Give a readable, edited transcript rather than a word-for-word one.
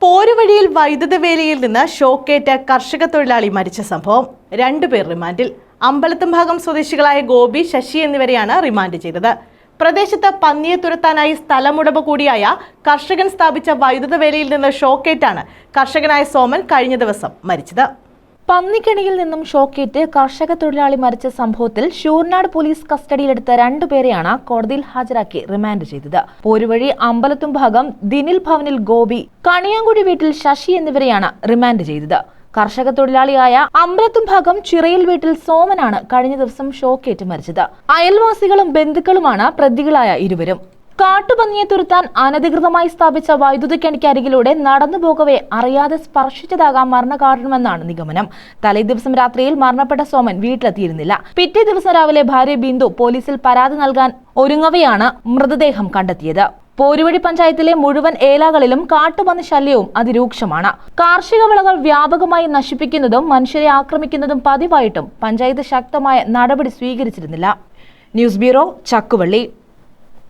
പോരുവഴിയിൽ വൈദ്യുത വേലിയിൽ നിന്ന് ഷോക്കേറ്റ് കർഷക തൊഴിലാളി മരിച്ച സംഭവം. 2 പേർ റിമാൻഡിൽ. അമ്പലത്തുംഭാഗം സ്വദേശികളായ ഗോപി, ശശി എന്നിവരെയാണ് റിമാൻഡ് ചെയ്തത്. പ്രദേശത്ത് പന്നിയെ തുരത്താനായി സ്ഥലമുടമ കൂടിയായ കർഷകൻ സ്ഥാപിച്ച വൈദ്യുത വേലിയിൽ നിന്ന് ഷോക്കേറ്റാണ് കർഷകനായ സോമൻ കഴിഞ്ഞ ദിവസം മരിച്ചത്. പന്നിക്കണിയിൽ നിന്നും ഷോക്കേറ്റ് കർഷക തൊഴിലാളി മരിച്ച സംഭവത്തിൽ ശൂർനാട് പോലീസ് കസ്റ്റഡിയിലെടുത്ത 2 പേരെയാണ് കോടതിയിൽ ഹാജരാക്കി റിമാൻഡ് ചെയ്തത്. പോരുവഴി അമ്പലത്തുംഭാഗം ദിനിൽ ഭവനിൽ ഗോപി, കണിയാങ്കുഴി വീട്ടിൽ ശശി എന്നിവരെയാണ് റിമാൻഡ് ചെയ്തത്. കർഷക തൊഴിലാളിയായ അമ്പലത്തുംഭാഗം ചിറയിൽ വീട്ടിൽ സോമനാണ് കഴിഞ്ഞ ദിവസം ഷോക്കേറ്റ് മരിച്ചത്. അയൽവാസികളും ബന്ധുക്കളുമാണ് പ്രതികളായ ഇരുവരും. കാട്ടുപന്നിയെ തുരത്താൻ അനധികൃതമായി സ്ഥാപിച്ച വൈദ്യുതിക്കണിക്കരികിലൂടെ നടന്നു പോകവെ അറിയാതെ സ്പർശിച്ചതാകാം മരണകാരണമെന്നാണ് നിഗമനം. തലേദിവസം രാത്രിയിൽ മരണപ്പെട്ട സോമൻ വീട്ടിലെത്തിയിരുന്നില്ല. പിറ്റേ ദിവസം രാവിലെ ഭാര്യ ബിന്ദു പോലീസിൽ പരാതി നൽകാൻ ഒരുങ്ങവെയാണ് മൃതദേഹം കണ്ടെത്തിയത്. പോരുവഴി പഞ്ചായത്തിലെ മുഴുവൻ ഏലാകളിലും കാട്ടുപന്നി ശല്യവും അതിരൂക്ഷമാണ്. കാർഷിക വിളകൾ വ്യാപകമായി നശിപ്പിക്കുന്നതും മനുഷ്യരെ ആക്രമിക്കുന്നതും പതിവായിട്ടും പഞ്ചായത്ത് ശക്തമായ നടപടി സ്വീകരിച്ചിരുന്നില്ല. News bureau, Chakkuvalli.